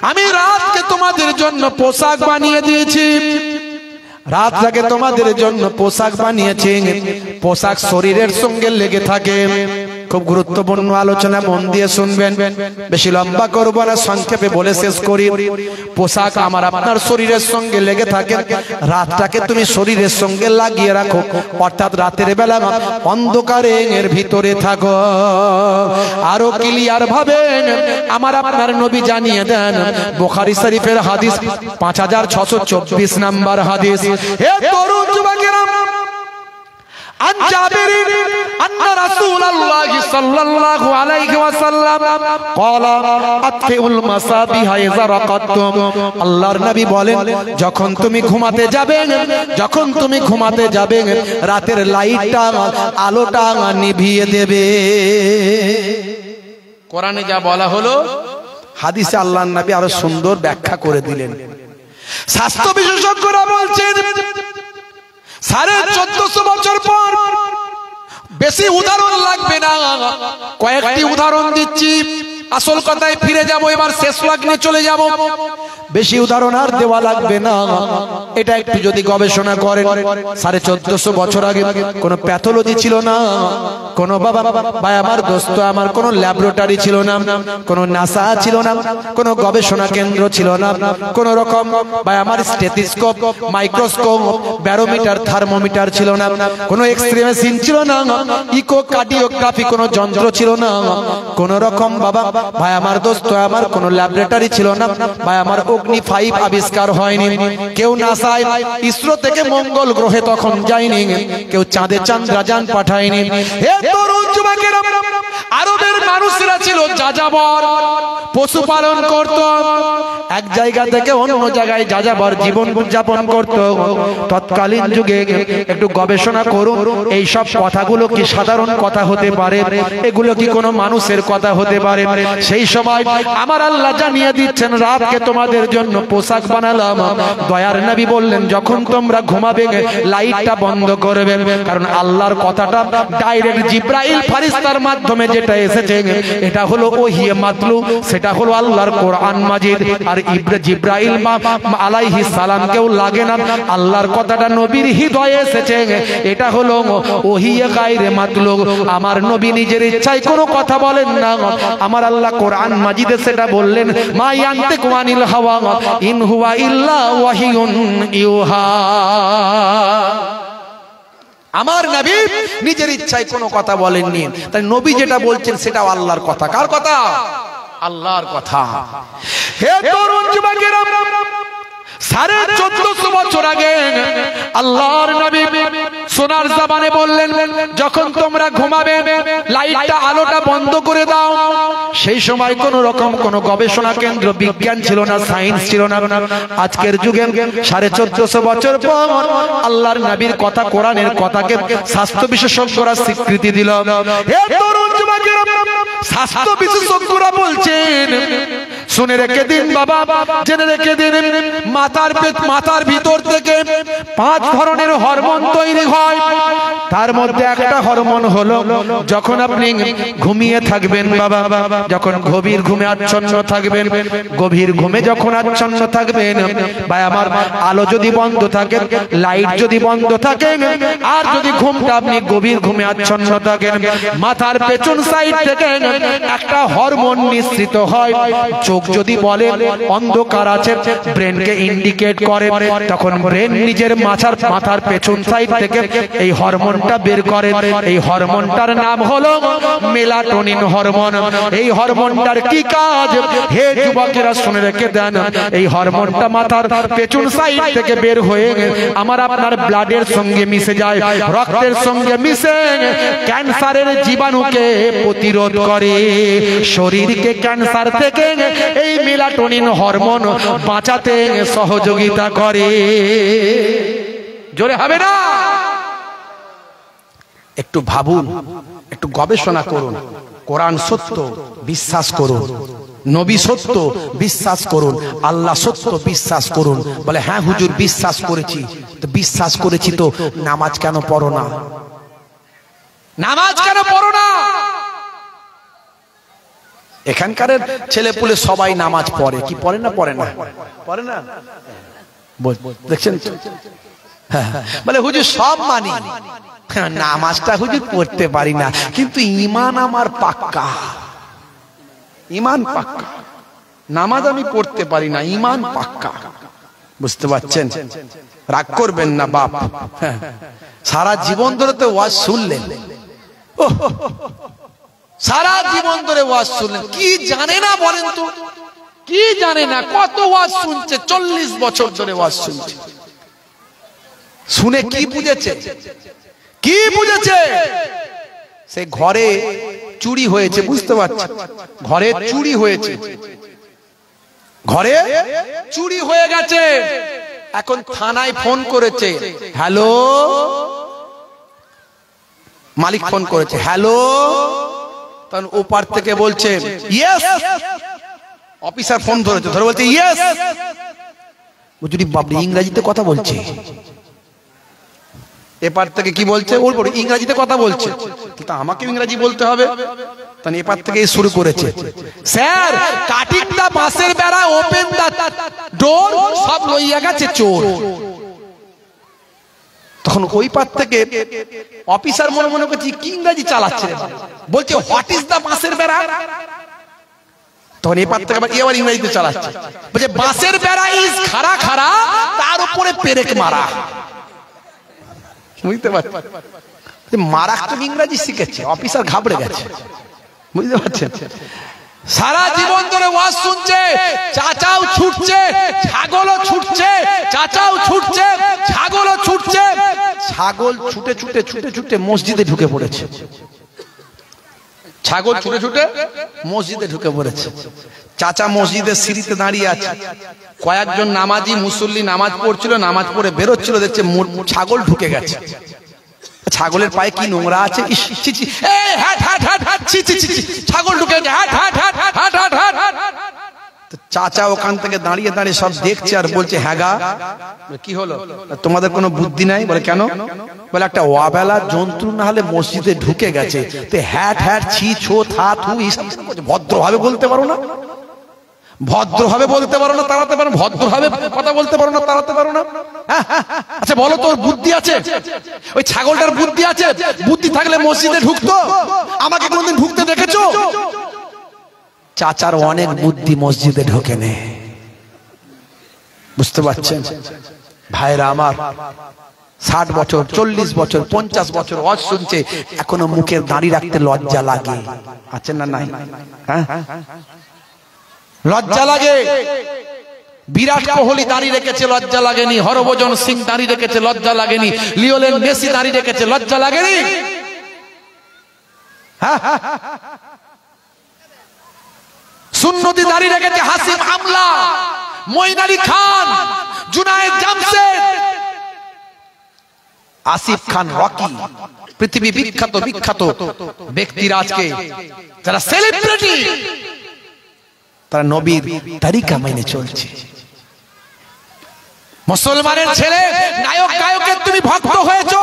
আমি রাতকে তোমাদের জন্য পোশাক বানিয়ে দিয়েছি। রাতটাকে তোমাদের জন্য পোশাক বানিয়েছি, পোশাক শরীরের সঙ্গে লেগে থাকে। খুব গুরুত্বপূর্ণ আলোচনা, মন দিয়ে শুনবেন, বেশি লম্বা করব না, সংক্ষেপে বলে শেষ করি। পোশাক আমার আপনার শরীরের সঙ্গে লেগে থাকে, রাতটাকে তুমি শরীরের সঙ্গে লাগিয়ে রাখো, অর্থাৎ রাতের বেলা অন্ধকারে এর ভিতরে থাকো। আরো ক্লিয়ার ভাবে আমার আপনার নবী জানিয়ে দেন, বুখারী শরীফের হাদিস 5624 নাম্বার হাদিস। হে তরুণ যুবকেরা, عن جابر أن رسول الله صلى الله عليه وسلم قال أطفئوا المصابيح إذا رقدتم। আল্লাহর নবী বলেন, যখন তুমি ঘুমাতে যাবে রাতের লাইটটা, আলোটা নিভিয়ে দেবে। কোরআনে যা বলা হলো, হাদিসে আল্লাহর নবী আরো সুন্দর ব্যাখ্যা করে দিলেন। স্বাস্থ্য বিশেষজ্ঞরা বলছেন 1450 বছর পর, বেশি উদাহরণ লাগবে না, কয়েকটি উদাহরণ দিচ্ছি। আসল কথায় ফিরে যাব, এবার শেষ লগ্নে চলে যাব। বেশি উদাহরণ আর দেওয়া লাগবে না। এটা একটু যদি গবেষণা করেন, 1450 বছর আগে কোনো প্যাথোলজি ছিল না, কোনো বাবা ভাই আমার দোস্ত আমার কোনো ল্যাবরেটরি ছিল না, কোনো নাসা ছিল না, কোনো গবেষণা কেন্দ্র ছিল না, কোনো রকম ভাই আমার স্টেথোস্কোপ, মাইক্রোস্কোপ, ব্যারোমিটার, থার্মোমিটার ছিল না, কোনো এক্সরে মেশিন ছিল না, ইকোকার্ডিওগ্রাফি কোনো যন্ত্র ছিল না, কোন রকম বাবা ভাই আমার দোস্ত আমার কোনো ল্যাবরেটরি ছিল না, ভাই আমার অগ্নি 5 আবিষ্কার হয়নি, কেউ নাসায় ইসরো থেকে মঙ্গল গ্রহে তখন যায়নি, কেউ চাঁদে চন্দ্রযান পাঠায়নি। হে তরুণ যুবকেরা, আরবের মানুষরা ছিল যাযাবর, পশুপালন করত, এক জায়গা থেকে অন্য জায়গায় যাযাবর জীবন যাপন করত। তৎকালীন যুগে একটু গবেষণা করুন, এই সব কথাগুলো কি সাধারণ কথা হতে পারে? এগুলো কি কোনো মানুষের কথা হতে পারে? সেই সময় আমার আল্লাহ জানিয়ে দিচ্ছেন, রাতকে তোমাদের জন্য পোশাক বানালাম। দয়ার নবী বললেন, যখন তোমরা ঘুমাবে লাইটটা বন্ধ করবে, কারণ আল্লাহর কথাটা ডাইরেক্ট জিব্রাইল ফেরেশতার মাধ্যমে যেটা এসেছে, এটা হলো ওহী মাতলু, সেটা হলো আল্লাহর কোরআন মাজিদ। আর জিব্রাইল আলাইহিস সালাম কেউ লাগে না, আল্লাহর কথাটা নবীর হৃদয়ে এসেছে, এটা হলো ওহী গায়রে মাতলু। আমার নবী নিজের ইচ্ছায় কোনো কথা বলেন না, আমার আল্লাহ কোরআন মাজিদে সেটা বললেন, মা ইয়ানতিকু আনিল হাওয়া ইন হুয়া ইল্লা ওয়াহিয়ুন ইউহা। আমার নবী নিজের ইচ্ছায় কোনো কথা বলেননি, তাই নবী যেটা বলছেন সেটাও আল্লাহর কথা। কার কথা? আল্লাহর কথা। হে তরুণ যুবকেরা, 1450 বছর আগে আল্লাহর নবী সোনার জবানে বললেন, যখন তোমরা ঘুমাবে লাইটটা আলোটা বন্ধ করে দাও। সেই সময় কোন রকম কোন গবেষণা কেন্দ্র, বিজ্ঞান ছিল না, সায়েন্স ছিল না। আজকের যুগে 1450 বছর পর আল্লাহর নবীর কথা, কোরআনের কথাকে স্বাস্থ্য বিশেষজ্ঞরা স্বীকৃতি দিল। হে তরুণ যুবকেরা, স্বাস্থ্য বিশেষজ্ঞরা বলছেন, শুনে রেখে দিন বাবা, জেনে রেখে দিন, মাথার ভিতর থেকে 5 ধরনের হরমোন তৈরি হয়। তার মধ্যে একটা হরমোন হলো, যখন আপনি ঘুমিয়ে থাকবেন বাবা, যখন গভীর ঘুমে আচ্ছন্ন থাকবেন, গভীর ঘুমে যখন আচ্ছন্ন থাকবেন, ভাই আমার আলো যদি বন্ধ থাকে, লাইট যদি বন্ধ থাকে, আর যদি ঘুমটা আপনি গভীর ঘুমে আচ্ছন্ন থাকেন, মাথার পেছন সাইড থেকে একটা হরমোন নিঃসৃত হয়। চোখ যদি বলে অন্ধকার আছে, ব্রেনকে ইন্ডিকেট করে, তখন ব্রেন নিজের মাথার পেছন সাইড থেকে এই হরমোনটা বের করে। এই হরমোনটার নাম হলো মেলাটোনিন হরমোন। এই হরমোনটার কি কাজ? হে যুবকেরা শুনে রেখে দেন, এই হরমোনটা মাথার পেছন সাইড থেকে বের হয়ে আমার আপনার ব্লাডের সঙ্গে মিশে যায়, রক্তের সঙ্গে মিশে ক্যান্সারের জীবাণুকে প্রতিরোধ করে, শরীরকে ক্যান্সার থেকে এই মেলাটোনিন হরমোন বাঁচাতে সহযোগিতা করে। জোরে হবে না? একটু ভাবুন, একটু গবেষণা করুন। কোরআন সত্য, বিশ্বাস করুন। নবী সত্য, বিশ্বাস করুন। আল্লাহ সত্য, বিশ্বাস করুন। বলে হ্যাঁ হুজুর বিশ্বাস করেছি, তো বিশ্বাস করেছি তো নামাজ কেন পড়ো না? নামাজ কেন পড়ো না? এখানকার ছেলে পুলে সবাই নামাজ পড়ে, কি পড়ে না? পড়ে না? পড়ে না? দেখছেন বলে হুজুর সব মানি, নামাজটা হুজুর পড়তে পারি না, কিন্তু ঈমান আমার পাক্কা, ঈমান পাক্কা, নামাজ আমি পড়তে পারি না, ঈমান পাক্কা। বুঝতে পারছেন? রাগ করবেন না বাপ, সারা জীবন ধরে তো ওয়াজ শুনলেন, সারা জীবন ধরে ওয়াজ শুনলেন, কি জানে না বলেন তো? কি জানে না? কত ওয়াজ শুনছে, 40 বছর ধরে ওয়াজ শুনছে, শুনে কি বুঝেছে? কি বুঝেছে? সে ঘরে চুরি হয়েছে, বুঝতে পারছে? ঘরে চুরি হয়েছে, ঘরে চুরি হয়ে গেছে, এখন থানায় ফোন করেছে, হ্যালো, মালিক ফোন করেছে, হ্যালো, তখন ওপার থেকে বলছে ইয়েস, অফিসার ফোন ধরেছে, ধরে বলছে ইয়েস, বুঝলি বাবলি ইংরেজিতে কথা বলছে, এপার থেকে কি বলছে? ওর পরে ইংরেজিতে কথা বলছে, কিন্তু আমাকে ইংরেজি বলতে হবে, তখন এপার থেকে শুরু করেছে, স্যার কাটিং দা বাঁশের বেড়া, ওপেন দা ডোর, সব লইয়া গেছে চোর। তখন ওই পার থেকে অফিসার মনে মনে করছে কি ইংরেজি চালাচ্ছে, বলছে হোয়াট ইজ দা বাঁশের বেড়া, তখন এই পার থেকে এবার ইংরেজিতে চালাচ্ছে, বলছে বাঁশের বেড়া ইজ খাড়া খাড়া, তার উপরে পেরেক মারা। বুঝতে পারছেন? মারাত্মক ইংরেজি শিখেছে, অফিসার ঘাবড়ে গেছে। বুঝতে পারছেন? সারা জীবন ধরে ওয়াজ শুনছে, চাচাও ছুটছে, ছাগলও ছুটছে, চাচাও ছুটছে, ছাগলও ছুটছে, ছাগল ছুটে ছুটে ছুটে ছুটে মসজিদে ঢুকে পড়েছে, ছাগল ছুটে ছুটে মসজিদে ঢুকে পড়েছে। চাচা মসজিদের সিঁড়িতে দাঁড়িয়ে আছে, কয়েকজন নামাজি মুসল্লি নামাজ পড়ছিল, নামাজ পড়ে বেরোচ্ছিল, দেখছে ছাগল ঢুকে গেছে, ছাগলের পায়ে কি নোংরা আছে, ছাগল ঢুকে গেছে, চাচা ওখান থেকে দাঁড়িয়ে দাঁড়িয়ে সব দেখছে আর বলছে হ্যাঁ গা, কি হলো, তোমাদের কোনো বুদ্ধি নাই? বলে কেন? বলে একটা ওয়াবেলা জন্তু না হলে মসজিদে ঢুকে গেছে, তো হ্যাট হ্যাট ছি ছো থা থু এইসব ভদ্রভাবে বলতে পারো না, ভদ্রভাবে বলতে পারো না, তাড়াতে পারো, ভদ্রভাবে কথা বলতে পারো না, তাড়াতে পারো না। আচ্ছা বলো তোর বুদ্ধি আছে? ওই ছাগলটার বুদ্ধি আছে? বুদ্ধি থাকলে মসজিদে ঢুকতো? আমাকে কোনদিন ঢুকতে দেখেছো? চাচার অনেক বুদ্ধি, মসজিদে ঢোকে নে। বুঝতে পারছেন ভাইরা আমার? 60 বছর, 40 বছর, 50 বছর ওয়াজ শুনছে, এখনো মুখের দাড়ি রাখতে লজ্জা লাগে, আছে না নাই? হ্যাঁ, লজ্জা লাগে। বিরাট কোহলি দাঁড়িয়ে রেখেছে, লজ্জা লাগেনি? হরভজন সিং দাঁড়িয়ে রেখেছে, লজ্জা লাগেনি? লিওনেল মেসি দাঁড়িয়ে রেখেছে, লজ্জা লাগেনি? সুন্নতি দাঁড়িয়ে রেখেছে, হাসিম আমলা, মঈন আলী খান, জুনায়েদ জামশেদ, আসিফ খান, রকি, পৃথিবী বিখ্যাত বিখ্যাত ব্যক্তিরা আজকে যারা সেলিব্রিটি, তারা নবীর তরিকা মেনে চলছে। মুসলমানের ছেলে নায়ক গায়কের তুমি ভক্ত হয়েছো,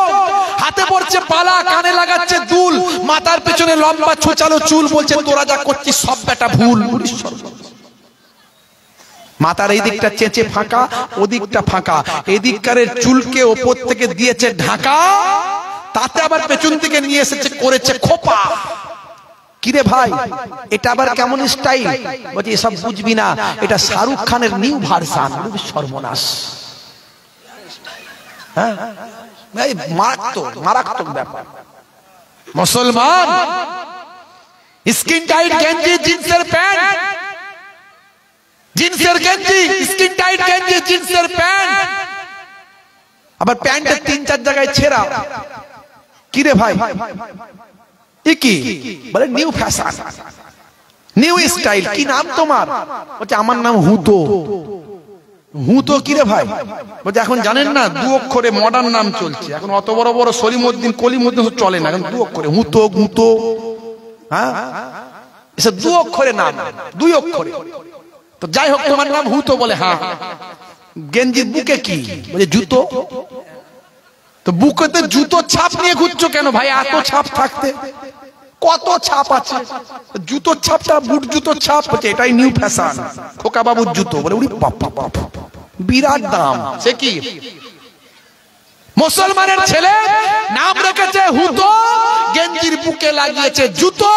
হাতে পড়ছে পালা, কানে লাগাচ্ছে দুল, মাথার পেছনে লম্বা ছোচালো চুল, বলছে তোরা যা করছিস সব বেটা ভুল। মাথার এই দিকটা চেঁচে ফাঁকা, ওদিকটা ফাঁকা, এদিককারের চুলকে ওপর থেকে দিয়েছে ঢাকা, তাতে আবার পেছন থেকে নিয়ে এসেছে করেছে খোপা। কিরে ভাই এটা আবার কেমন স্টাইল? বলছি এসব বুঝবি না, এটা শাহরুখ খানের নিউ ভার্সন। সর্বনাশ, হ্যাঁ মারাত্মক মারাত্মক ব্যাপার। মুসলমান স্কিন টাইট গেঞ্জি, জিন্সের প্যান্ট, জিন্সের গেঞ্জি, স্কিন টাইট গেঞ্জি, জিন্সের প্যান্ট, আবার প্যান্টের 3-4 জায়গায় ছেঁড়া। কিরে ভাই কি বলে? New fashion, new style. কি নাম তোমার? বলছে আমার নাম হুতো। হুতো কিরে ভাই? বলছে এখন জানেন না 2 অক্ষরে মডার্ন নাম চলছে, এখন অত বড় বড় সলিমউদ্দিন কলিমউদ্দিন চলে না, এখন 2 অক্ষরে হুতো গুতো। হ্যাঁ এসব 2 অক্ষরে নাম, 2 অক্ষরে। তো যাই হোক তোমার নাম হুতো বলে। হ্যাঁ গেঞ্জির বুকে কি? বলে জুতো। তো বুকেতে জুতো ছাপ নিয়ে ঘুরছো কেন ভাই? এত ছাপ থাকতে কত ছাপ আছে, জুতোর ছাপটা বুট জুতোর ছাপ হচ্ছে, এটাই নিউ ফ্যাশন, খোকা বাবুর জুতো বলে উনি বাবা বাবা বিরাট দাম। সে কি মুসলমানের ছেলে নাম রেখেছে হুতো, গেঞ্জির বুকে লাগিয়েছে জুতো,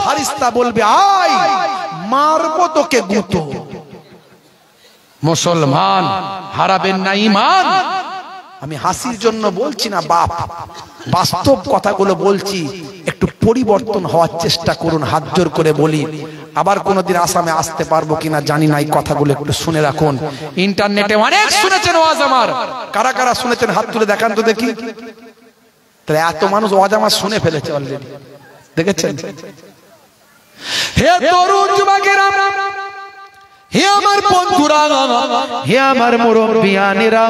ফারিস্তা বলবে আয় মারবো তোকে গুতো। মুসলমান হারাবেন না ঈমান। আমি হাসির জন্য বলছি না বাপ, বাস্তব কথাগুলো বলছি, একটু পরিবর্তন হওয়ার চেষ্টা করুন, হাত জোর করে বলি। আবার কোনোদিন আসামে আসতে পারবো কিনা জানি না, এই কথাগুলো একটু শুনে রাখুন। ইন্টারনেটে অনেক শুনেছেন ওয়াজ আমার, কারা কারা শুনেছেন হাত তুলে দেখান তো দেখি। তাহলে এত মানুষ ওয়াজ আমার শুনে ফেলেছে অলরেডি, দেখেছেন? হে তরুণ যুবকেরা, হে আমার বন্ধুরা, হে আমার মুরব্বিয়ানেরা,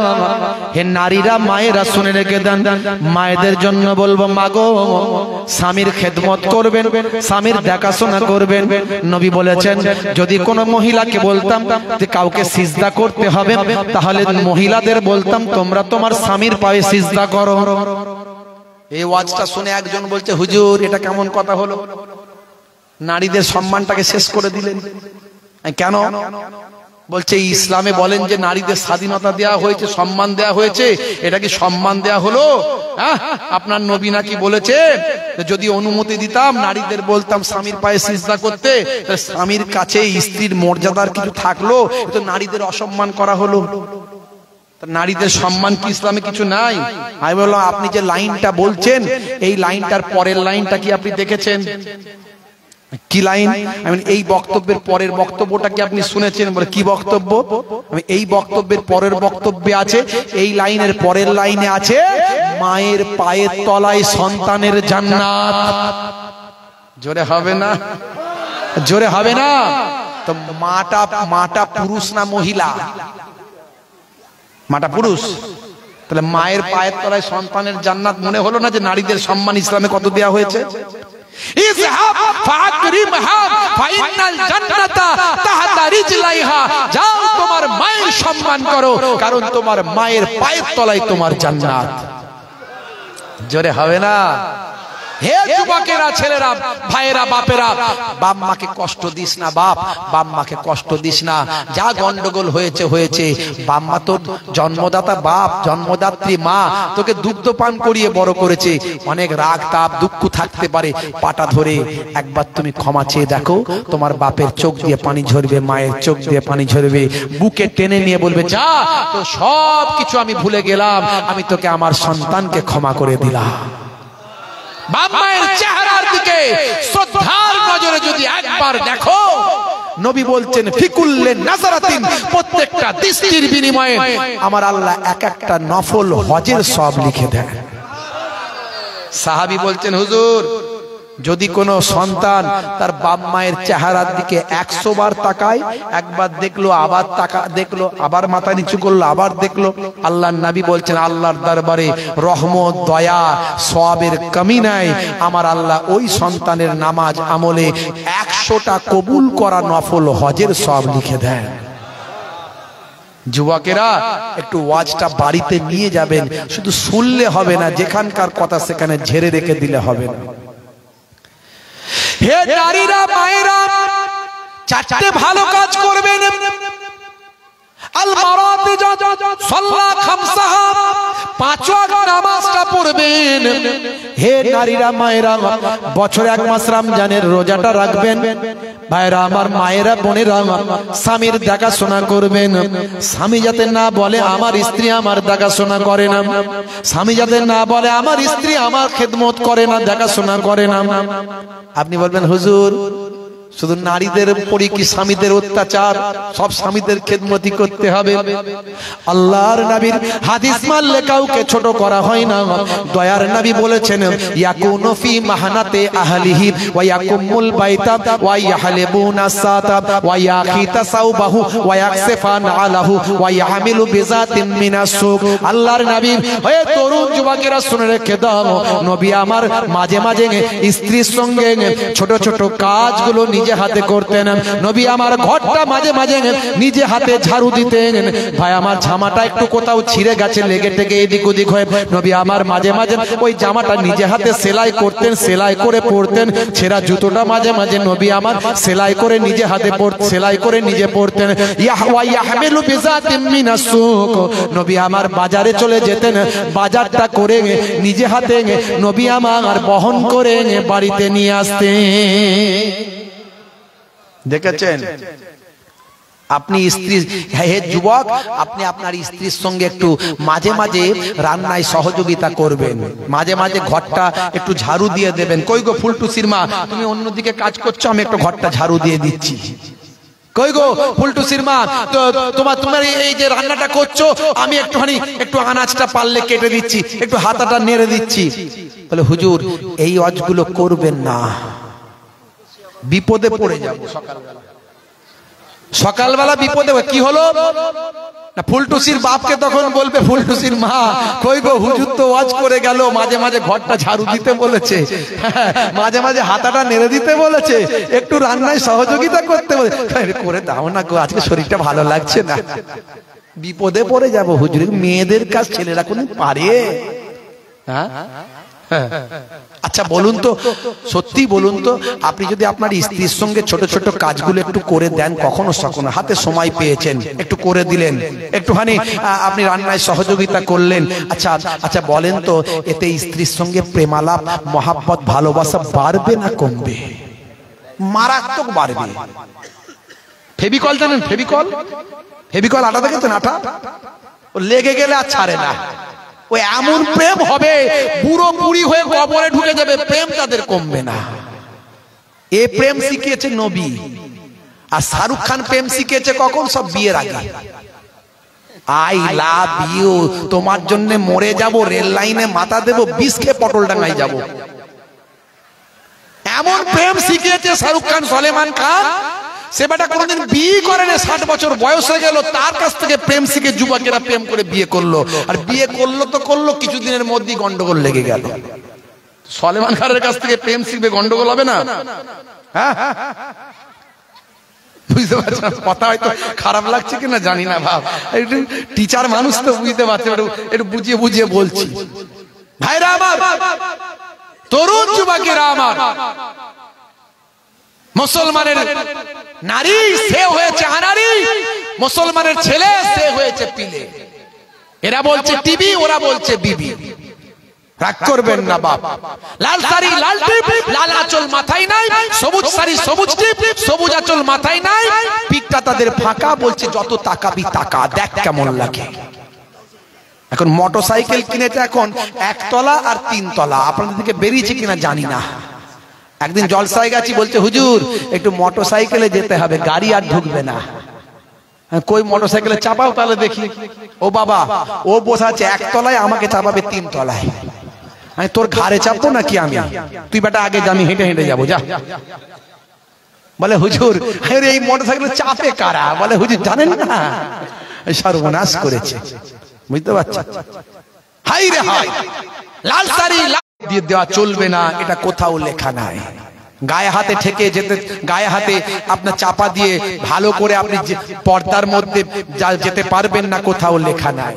হে নারীরা, মায়েরা শুনে রেখে দেন। মায়েদের জন্য বলবো, মাগো স্বামীর খেদমত করবেন, স্বামীর দেখাশোনা করবেন। নবী বলেছেন যদি কোনো মহিলাকে বলতাম যে কাউকে সিজদা করতে হবে, তাহলে মহিলাদের বলতাম তোমরা তোমার স্বামীর পায়ে সিজদা করো। এই ওয়াজটা শুনে একজন বলছে হুজুর এটা কেমন কথা হলো, নারীদের সম্মানটাকে শেষ করে দিলেন কেন? বলছে ইসলামে বলেন যে নারীদের স্বাধীনতা দেওয়া হয়েছে, সম্মান দেওয়া হয়েছে, এটা কি সম্মান দেওয়া হলো? আপনার নবী নাকি বলেছে যদি অনুমতি দিতাম নারীদের বলতাম স্বামীর পায়ে সিজদা করতে, স্বামীর কাছে স্ত্রীর মর্যাদার কিছু থাকলো, তো নারীদের অসম্মান করা হলো। নারীদের সম্মান কি ইসলামে কিছু নাই? আমি বললাম আপনি যে লাইনটা বলছেন এই লাইনটার পরের লাইনটা কি আপনি দেখেছেন? কি লাইন? আমি এই বক্তব্যের পরের বক্তব্যটা কি আপনি শুনেছেন? বলে কি বক্তব্য? আমি এই বক্তব্যের পরের বক্তব্যে আছে, এই লাইনের পরের লাইনে আছে মায়ের পায়ের তলায় সন্তানের জান্নাত। জোরে হবে না? জোরে হবে না? তো মাটা পুরুষ না মহিলা? মাটা পুরুষ। তাহলে মায়ের পায়ের তলায় সন্তানের জান্নাত মনে হলো না যে নারীদের সম্মান ইসলামে কত দেওয়া হয়েছে? যাও তোমার মায়ের সম্মান করো, কারণ তোমার মায়ের পায়ের তলায় তোমার জান্নাত। জোরে হবে না? হে যুবকেরা, ছেলেরা, ভাইয়েরা, বাপেরা, বাপ মাকে কষ্ট দিস না বাপ, বাপ মাকে কষ্ট দিস না। যা গন্ডগোল হয়েছে হয়েছে, বাপ মা তো জন্মদাতা বাপ, জন্মদাত্রী মা তোকে দুগ্ধ পান করিয়ে বড় করেছে। অনেক রাগ তাপ দুঃখ থাকতে পারে, পাটা ধরে একবার তুমি ক্ষমা চেয়ে দেখো, তোমার বাপের চোখ দিয়ে পানি ঝরবে, মায়ের চোখ দিয়ে পানি ঝরবে। বুকে টেনে নিয়ে বলবে যা তো সব কিছু আমি ভুলে গেলাম, আমি তোকে আমার সন্তানকে ক্ষমা করে দিলাম। বাপ মায়ের চেহারার দিকে শ্রদ্ধার নজরে যদি একবার দেখো, নবী বলছেন ফিকুল্লে নাজারাতিন, প্রত্যেকটা দৃষ্টির বিনিময়ে আমার আল্লাহ এক একটা নফল হজের সওয়াব লিখে দেন। সাহাবী বলছেন হুজুর যদি কোনো সন্তান তার বাপ মায়ের চেহারার দিকে 100 বার তাকায়, একবার দেখলো আবার দেখলো, আবার মাথা নিচু করলো, আবার দেখলো, আল্লাহর নবী বলছেন আল্লাহর দরবারে রহমত, দয়া, সওয়াবের কমি নাই। আমার আল্লাহ ওই সন্তানের নামাজ আমলে 100টা কবুল করা নফল হজের সওয়াব লিখে দেন। যুবকেরা একটু ওয়াজটা বাড়িতে নিয়ে যাবেন, শুধু শুনলে হবে না, যেখানকার কথা সেখানে ঝেড়ে রেখে দিলে হবে না। হে নারীরা, মায়েরা, 4টে ভালো কাজ করবেন। আল মারাতি সাল্লা খামসাহা, 5 ওয়াক্ত নামাজটা পড়বেন। হে নারীরা, মায়েরা, বছরে 1 মাস রমজানের রোজাটা রাখবেন। ভাইরা আমার, মায়েরা, বোনেরা, স্বামীর দেখাশোনা করবেন। স্বামী যাতে না বলে আমার স্ত্রী আমার দেখাশোনা করে না, স্বামী যাতে না বলে আমার স্ত্রী আমার খেদমত করে না, দেখাশোনা করে না। আপনি বলবেন হুজুর শুধু নারীদের উপরই কি স্বামীদের অত্যাচার? সব স্বামীদের খেদমতি করতে হবে? আল্লাহর নবীর হাদিস মানলে কাউকে ছোট করা হয় না। দয়ার নবী বলেছেন ইয়াকুনু ফি মাহনাতে আহলিহি ওয়া ইয়াকুমুল বাইতা ওয়া ইয়াহলিবুনা সাতা ওয়া ইয়াখিতা সাওবাহু ওয়া ইয়াকসিফান আলাহু ওয়া ইয়ামিলু বিজাতিন মিনাস সুক। আল্লাহর নবী, হে তরুণ যুবকেরা শুনে রেখে দাও, নবী আমার মাঝে মাঝে স্ত্রীর সঙ্গে ছোট ছোট কাজগুলো নিজে হাতে করতেন। নবী আমার ঘরটা মাঝে মাঝে নিজে হাতে ঝাড়ু দিতেন। ভাই আমার জামাটা একটু কোথাও ছিঁড়ে গেছে, লেগে টেগে এদিক ওদিক হয়ে, নবী আমার মাঝে মাঝে ওই জামাটা নিজে হাতে সেলাই করতেন, সেলাই করে পরতেন। ছেঁড়া জুতোটা মাঝে মাঝে নবী আমার সেলাই করে নিজে হাতে সেলাই করে নিজে পরতেন। ইয়াহমিলু বিজাতিম মিনাস সুক, নবী আমার বাজারে চলে যেতেন, বাজারটা করে নিজে হাতে নবী আমার বহন করে বাড়িতে নিয়ে আসতেন। দেখেছেন? আপনি স্ত্রী, হে যুবক, আপনি আপনার স্ত্রীর সঙ্গে একটু মাঝে মাঝে রান্নায় সহযোগিতা করবেন, মাঝে মাঝে ঘরটা একটু ঝাড়ু দিয়ে দেবেন। কই গো ফুলটুসির মা, তুমি অন্যদিকে কাজ করছো, আমি একটু ঘরটা ঝাড়ু দিয়ে দিচ্ছি। কই গো ফুলটুসির মা, তোমার এই যে রান্নাটা করছো, আমি একটু আনাজটা পারলে কেটে দিচ্ছি, একটু হাতাটা নেড়ে দিচ্ছি। বলে হুজুর এই ওয়াজগুলো করবেন না, বিপদে পড়ে যাবো। সকালবেলা বিপদে, কি হলো না, ফুলটুসির বাপকে তখন বলবে, ফুলটুসির মা কই গো, হুজুর তো ওয়াজ করে গেল, মাঝে মাঝে ঘরটা ঝাড়ু দিতে বলেছে, মাঝে মাঝে হাতাটা নেড়ে দিতে বলেছে, একটু রান্নায় সহযোগিতা করতে বলে, করে দাও না গো, আজকে শরীরটা ভালো লাগছে না। বিপদে পড়ে যাব হুজুর। মেয়েদের কাজ ছেলেরা কোন পারে? হ্যাঁ, আচ্ছা বলুন তো, সত্যি বলুন তো, আপনি যদি আপনার স্ত্রীর সঙ্গে ছোট ছোট কাজগুলো একটু করে দেন, কখনো কখনো হাতে সময় পেয়েছেন, একটু করে দিলেন, একটুখানি আপনি রান্নায় সহযোগিতা করলেন, আচ্ছা বলেন তো, এতে স্ত্রীর সঙ্গে প্রেমালাপ, মহাব্বত, ভালোবাসা বাড়বে না কমবে? মারাত্মক বাড়বে। ফেভিকল জানেন? ফেভিকল আটা দেখেছেন? আটা ও লেগে গেলে আর ছাড়ে না। ওই এমন প্রেম হবে, বুড়ো বুড়ি হয়ে কবরে ঢুকে যাবে, প্রেম তাদের কমবে না। এ প্রেম শিখিয়েছে নবী। আর শাহরুখ খান প্রেম শিখিয়েছে কখন? সব বিয়ের আগে। আই লাভ ইউ, তোমার জন্য মরে যাব, রেল লাইনে মাথা দেবো, বিষ খেয়ে পটল ডাঙ্গায় যাব। এমন প্রেম শিখিয়েছে শাহরুখ খান, সলমান খান। সে বেটা কোনদিন বিয়ে করে না, 60 বছর বয়স হয়ে গেল, তার কাছ থেকে প্রেম শিখে যুবকেরা প্রেম করে বিয়ে করলো। আর বিয়ে করলো তো করলো, কিছুদিনের মধ্যেই গন্ডগোল লেগে গেল। সলমান খানের কাছ থেকে প্রেম শিখবে, গন্ডগোল হবে না? হ্যাঁ, বুঝতে পারছেন? কথা হয়তো খারাপ লাগছে কিনা জানি না, ভাব একটু টিচার মানুষ তো বুঝতে পারছে, একটু বুঝিয়ে বুঝিয়ে বলছি। ভাইরা আমার, তরুণ যুবকেরা আমার, মুসলমানের নারী সে হয়েছে আনারি, মুসলমানের ছেলে সে হয়েছে পিলে। এরা বলছে টিভি, ওরা বলছে বিবি। রাগ করবেন না বাপ। লাল শাড়ি লাল টিপ, লাল আঁচল মাথায় নাই, সবুজ শাড়ি সবুজ টিপ, সবুজ আঁচল মাথায় নাই, পিঠটা তাদের ফাঁকা, বলছে যত তাকাবি তাকা, দেখ কেমন লাগে। এখন মোটরসাইকেল কিনেছে, এখন 1 তলা আর 3 তলা, আপনাদের দিকে বেরিয়েছে কিনা জানি না। একদিন জলসায় গেছি, বলছে হুজুর একটু মোটরসাইকেলে যেতে হবে, গাড়ি আর ঢুকবে না। কই মোটরসাইকেলে চাপাও তাহলে দেখি। ও বাবা, ও বসাচ্ছে 1 তলায়, আমাকে চাপাবে 3 তলায়। আমি তোর ঘাড়ে চাপবো নাকি আমি? তুই বেটা আগে যা, আমি হেঁটে হেঁটে যাবো, যা। বলে হুজুর এই মোটরসাইকেলে চাপে কারা? বলে হুজুর জানেন না, সর্বনাশ করেছে। বুঝতে পারছেন? হাই রে হাই, লাল শাড়ি দিয়ে দেওয়া চলবে না, এটা কোথাও লেখা নাই। গায়ে হাতে ঠেকে যেতে, গায়ে হাতে আপনার চাপা দিয়ে ভালো করে আপনি পর্দার মধ্যে যেতে পারবেন না, কোথাও লেখা নাই।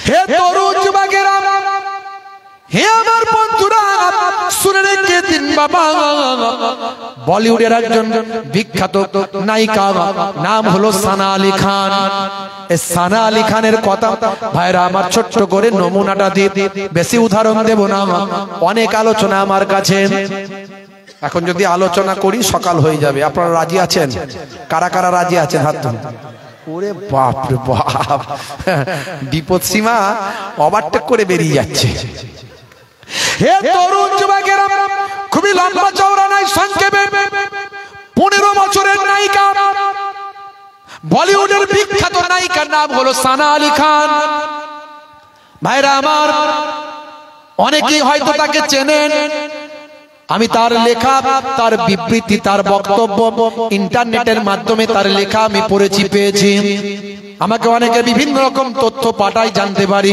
হে তরুণ যুবকেরা, হে আমার বন্ধুরা, শুনে রেখে দিন বাবা, বলিউডের একজন বিখ্যাত নায়িকা, নাম হলো সানা আলী খান। এই সানা আলী খানের কথা ভাইরা আমার ছোট্ট করে নমুনাটা দিয়ে, বেশি উদাহরণ দেব না, অনেক আলোচনা আমার কাছে। এখন যদি আলোচনা করি সকাল হয়ে যাবে। আপনারা রাজি আছেন? কারা কারা রাজি আছেন হাত তুলুন। ওরে বাপ রে বাপ, বিপদ সীমা ওভারটেক করে বেরিয়ে যাচ্ছে। হে তরুণ যুবকেরা, খুবই লম্বা চওড়া নাই, সংক্ষেপে 15 বছরের নায়িকা, বলিউডের বিখ্যাত নায়িকার নাম হলো সানা আলী খান। ভাইরা আমার, অনেকেই হয়তো তাকে চেনেন। আমি তার লেখা, তার বিবৃতি, তার বক্তব্য ইন্টারনেটের মাধ্যমে তার লেখা আমি পড়েছি, পেয়েছি। আমাকে অনেকে বিভিন্ন রকম তথ্য পাঠায়, জানতে পারি।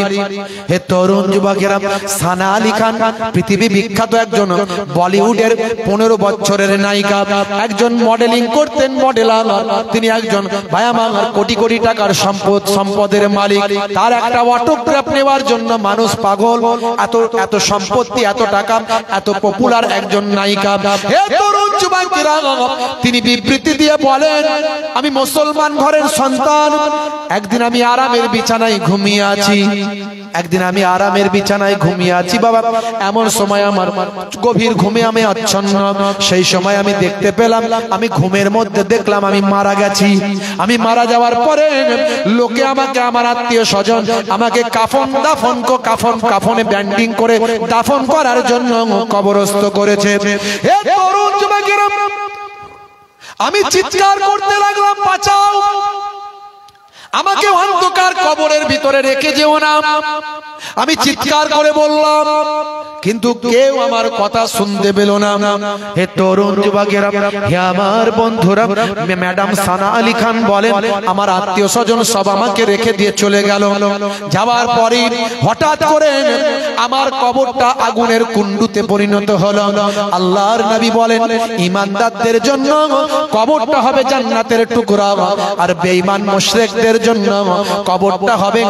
হে তরুণ যুবকেরা, সানা আলী খান পৃথিবী বিখ্যাত একজন বলিউডের 15 বছরের নায়িকা, একজন মডেলিং করতেন, মডেলার। তিনি একজন ভাই আমার কোটি কোটি টাকার সম্পদের মালিক। তার একটা অটোগ্রাফ নেওয়ার জন্য মানুষ পাগল। এত সম্পত্তি, এত টাকা, এত পপুলার একজন নায়িকা। হে তরুণ যুবকেরা, তিনি বিবৃতি দিয়ে বলেন, আমি মুসলমান ঘরের সন্তান। একদিন আমি আরামের বিছানায় ঘুমিয়ে আছি, বাবা। এমন সময় আমার গভীর ঘুমে আমি আচ্ছন্ন। সেই সময় আমি দেখতে পেলাম, আমি ঘুমের মধ্যে দেখলাম আমি মারা গেছি। আমি মারা যাওয়ার পরে লোকে আমাকে, আমার আত্মীয় স্বজন আমাকে কাফনে ব্যান্ডিং করে দাফন করার জন্য কবরস্থ করেছে। হে তরুণ যুবকেরা, আমি চিৎকার করতে লাগলাম, বাঁচাও আমাকে, অন্ধকার কবরের ভিতরে রেখে যেও না। আমি চিৎকার করে বললাম, কিন্তু কেউ আমার কথা শুনতে পেল না। হে তরুণ যুবকেরা, হে আমার বন্ধুরা, ম্যাডাম সানা আলী খান বলেন, আমার আত্মীয় স্বজন সব আমাকে রেখে দিয়ে চলে গেল। যাওয়ার পরে হঠাৎ করে আমার কবরটা আগুনের কুণ্ডুতে পরিণত হলো। আল্লাহর নবী বলেন, ঈমানদারদের জন্য কবরটা হবে জান্নাতের টুকরা, আর বেঈমান মুশরিকদের জন্য কবরটা হবে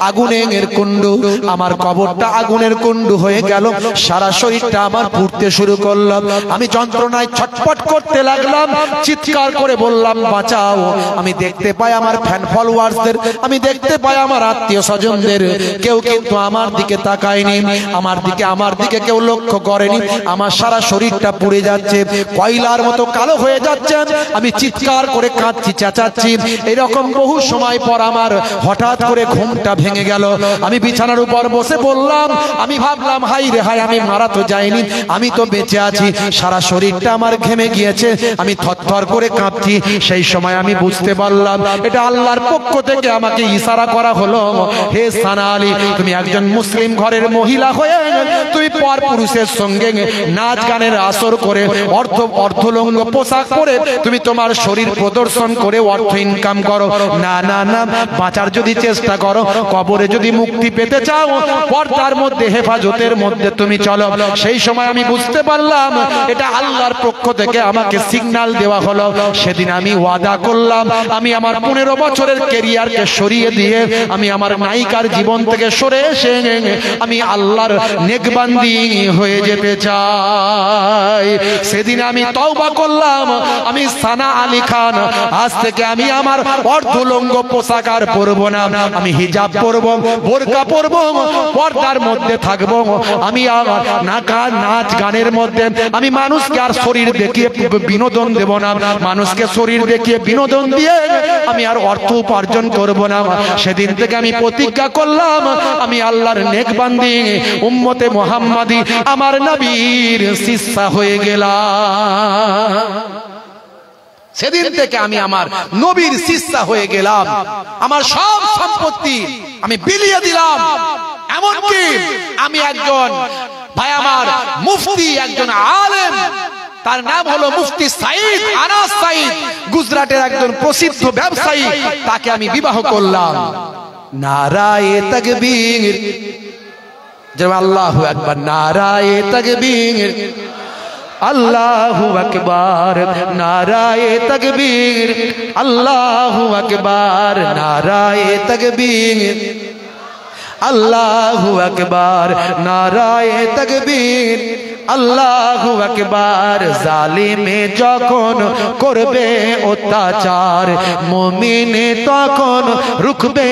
আগুনের কুণ্ডু। আমার কবরটা আগুনের কুণ্ডু হয়ে গেল। সারা শরীরটা আমার পুড়তে শুরু করলো। আমি যন্ত্রণায় ছটফট করতে লাগলাম, চিৎকার করে বললাম, বাঁচাও। আমি দেখতে পাই আমার ফ্যান ফলোয়ার্সদের, আমি দেখতে পাই আমার আত্মীয় স্বজনদের, কেউ কিন্তু আমার দিকে তাকায়নি, আমার দিকে কেউ লক্ষ্য করেনি। আমার সারা শরীরটা পুড়ে যাচ্ছে, কয়লার মতো কালো হয়ে যাচ্ছে। আমি চিৎকার করে কাঁদছি, চেঁচাচ্ছি। এরকম বহু সময় পর আমার হঠাৎ করে ঘুমটা ভেঙে গেল। আমি বিছানার উপর বসে বললাম, আমি ভাবলাম, হাই রে হাই, আমি মারা তো যাইনি, আমি তো বেঁচে আছি। সারা শরীরটা আমার ঘেমে গিয়েছে, আমি থরথর করে কাঁপছি। সেই সময় আমি বুঝতে পারলাম, এটা আল্লাহর পক্ষ থেকে আমাকে ইশারা করা হলো, হে সানা আলী, তুমি একজন মুসলিম ঘরের মহিলা হয়ে তুমি পর পুরুষের সঙ্গে নাচ গানের আসর করে অর্ধলঙ্গ পোশাক পরে তুমি তোমার শরীর প্রদর্শন করে অর্থ ইনকাম করো। না না না, বাঁচার যদি চেষ্টা করো, কবরে যদি মুক্তি পেতে চাও, পর্দার মধ্যে, হেফাজতের মধ্যে তুমি চলো। সেই সময় আমি বুঝতে পারলাম, এটা আল্লাহর পক্ষ থেকে আমাকে সিগন্যাল দেওয়া হলো। সেদিন আমি ওয়াদা করলাম, আমি আমার 15 বছরের ক্যারিয়ারকে সরিয়ে দিয়ে আমি আমার নায়িকার জীবন থেকে সরে এসে আমি আল্লাহর নেকবান্দি হয়ে যেতে চাই। সেদিন আমি তওবা করলাম, আমি সানা আলী খান, আজ থেকে আমি আমার অর্ধলঙ্গ পোশাক আর পরবো না। আমি হিজাব পরবো, বোরকা পরবো, পর্দার মধ্যে থাকবো। আমি নাচ গানের মধ্যে আমি মানুষকে আর শরীর দেখিয়ে বিনোদন দেব না, মানুষকে শরীর দেখিয়ে বিনোদন দিয়ে আমি আর অর্থ উপার্জন করব না। সেদিন থেকে আমি প্রতিজ্ঞা করলাম, আমি আল্লাহর নেকবান্দি, উম্মতে মুহাম্মাদি, আমার নবীর শিষ্যা হয়ে গেলাম। সেদিন থেকে আমি আমার নবীর শিষ্যা হয়ে গেলাম। আমার সব সম্পত্তি আমি বিলিয়ে দিলাম। এমনকি আমি একজন ভাই আমার মুফতি, একজন আলেম, তার নাম হলো মুফতি সাইদ আনাস সাইদ, গুজরাটের একজন প্রসিদ্ধ ব্যবসায়ী, তাকে আমি বিবাহ করলাম। নারায়ে তাকবীর, জয় আল্লাহু আকবার, নারায়ে তাকবীর, আল্লাহু আকবার, নারায়ে তাকবীর, আল্লাহু আকবার, নারায়ে তাকবীর, আল্লাহু আকবার, নারায়ে তাকবীর, আল্লাহু আকবার। জালিমে যখন করবে অত্যাচার, মুমিনে তখন রুখবে।